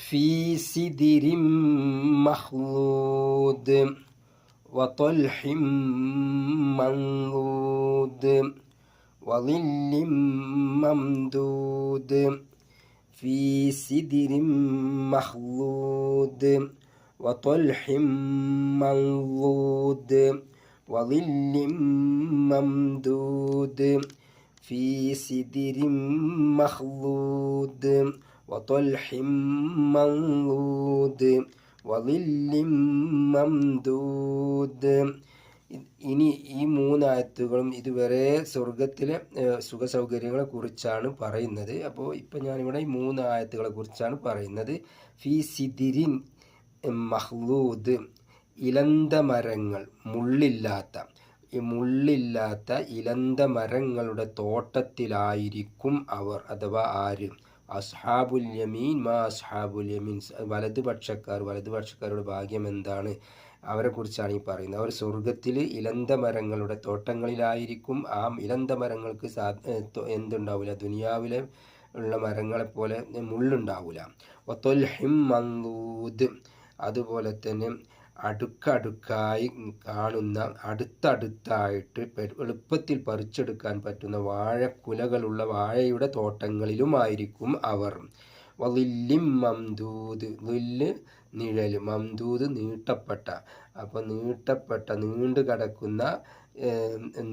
في سدر مخضود وطلح منضود وظل ممدود في سدر مخضود وطلح منضود وظل ممدود في سدر مخضود وطلح منضود وظل ممدود. ഇനി ഈ മൂന്നായത്തുകളും ഇതുവരെ സ്വർഗത്തിലെ സുഖസൗകര്യങ്ങളെ കുറിച്ചാണ് പറയുന്നത്. അപ്പോൾ ഇപ്പം ഞാനിവിടെ ഈ മൂന്നായത്തുകളെ കുറിച്ചാണ് പറയുന്നത്. ഫി സിദിരിൻ മഹ്ലൂദ്, ഇലന്ത മരങ്ങൾ, മുള്ളില്ലാത്ത ഇലന്ത മരങ്ങളുടെ തോട്ടത്തിലായിരിക്കും അവർ, അഥവാ ആര്? അസ്ഹാബുൽ യമീൻ മാ അസ്ഹാബുൽ യമീൻ, വലതുപക്ഷക്കാരുടെ ഭാഗ്യം എന്താണ്, അവരെ കുറിച്ചാണ് ഈ പറയുന്നത്. അവർ സ്വർഗത്തിൽ ഇലന്ത മരങ്ങളുടെ തോട്ടങ്ങളിലായിരിക്കും. ആ ഇലന്ത മരങ്ങൾക്ക് എന്തുണ്ടാവില്ല, ദുനിയാവിലെ ഉള്ള മരങ്ങളെപ്പോലെ മുള്ളുണ്ടാവില്ല. വതൊൽഹിം മൻദൂദ്, അതുപോലെ തന്നെ അടുക്കടുക്കായി കാണുന്ന, അടുത്തടുത്തായിട്ട് എളുപ്പത്തിൽ പറിച്ചെടുക്കാൻ പറ്റുന്ന വാഴക്കുലകളുള്ള വാഴയുടെ തോട്ടങ്ങളിലുമായിരിക്കും അവർ. വളില്ലിം മംദൂദ്, ളില്ല് നിഴൽ, മംദൂദ് നീട്ടപ്പെട്ട, അപ്പോൾ നീണ്ടു കിടക്കുന്ന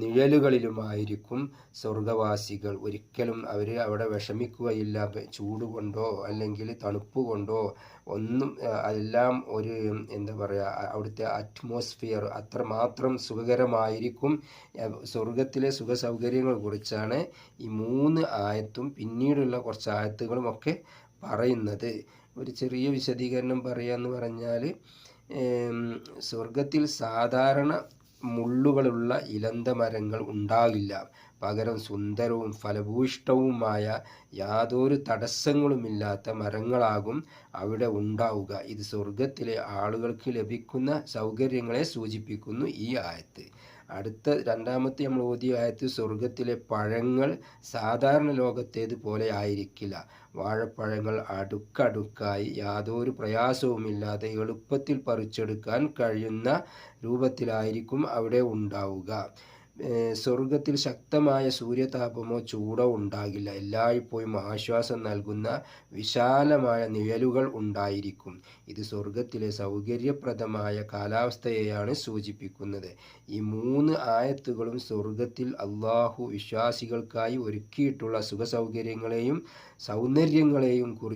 നിഴലുകളിലുമായിരിക്കും സ്വർഗവാസികൾ. ഒരിക്കലും അവർ അവിടെ വിഷമിക്കുകയില്ല, ചൂട് കൊണ്ടോ അല്ലെങ്കിൽ തണുപ്പ് കൊണ്ടോ ഒന്നും. എല്ലാം ഒരു എന്താ പറയുക, അവിടുത്തെ അറ്റ്മോസ്ഫിയർ അത്രമാത്രം സുഖകരമായിരിക്കും. സ്വർഗത്തിലെ സുഖസൗകര്യങ്ങളെ കുറിച്ചാണ് ഈ മൂന്ന് ആയത്തും പിന്നീടുള്ള കുറച്ച് ആയത്തുകളും ഒക്കെ പറയുന്നത്. ഒരു ചെറിയ വിശദീകരണം പറയാന്ന് പറഞ്ഞാൽ, സ്വർഗത്തിൽ സാധാരണ മുള്ളുകളുള്ള ഇലന്ത മരങ്ങൾ ഉണ്ടാകില്ല. പകരം സുന്ദരവും ഫലഭൂയിഷ്ടവുമായ യാതൊരു തടസ്സങ്ങളുമില്ലാത്ത മരങ്ങളാകും അവിടെ ഉണ്ടാവുക. ഇത് സ്വർഗത്തിലെ ആളുകൾക്ക് ലഭിക്കുന്ന സൗകര്യങ്ങളെ സൂചിപ്പിക്കുന്നു ഈ ആയത്ത്. രണ്ടാമത്തെ നമ്മൾ ഓതിയ ആയത്ത്, സ്വർഗത്തിലെ പഴങ്ങൾ സാധാരണ ലോകത്തേതുപോലെ ആയിരിക്കില്ല. വാഴപ്പഴങ്ങൾ അടുക്കടുക്കായി യാതൊരു പ്രയാസവുമില്ലാതെ എളുപ്പത്തിൽ പറിച്ചെടുക്കാൻ കഴിയുന്ന രൂപത്തിലായിരിക്കും അവിടെ ഉണ്ടാവുക. സ്വർഗത്തിൽ ശക്തമായ സൂര്യതാപമോ ചൂടോ ഉണ്ടാകില്ല. എല്ലായ്പ്പോഴും ആശ്വാസം നൽകുന്ന വിശാലമായ നിഴലുകൾ ഉണ്ടായിരിക്കും. ഇത് സ്വർഗത്തിലെ സൗകര്യപ്രദമായ കാലാവസ്ഥയെയാണ് സൂചിപ്പിക്കുന്നത്. ഈ മൂന്ന് ആയത്തുകളും സ്വർഗത്തിൽ അള്ളാഹു വിശ്വാസികൾക്കായി ഒരുക്കിയിട്ടുള്ള സുഖസൗകര്യങ്ങളെയും സൗന്ദര്യങ്ങളെയും കുറിച്ച്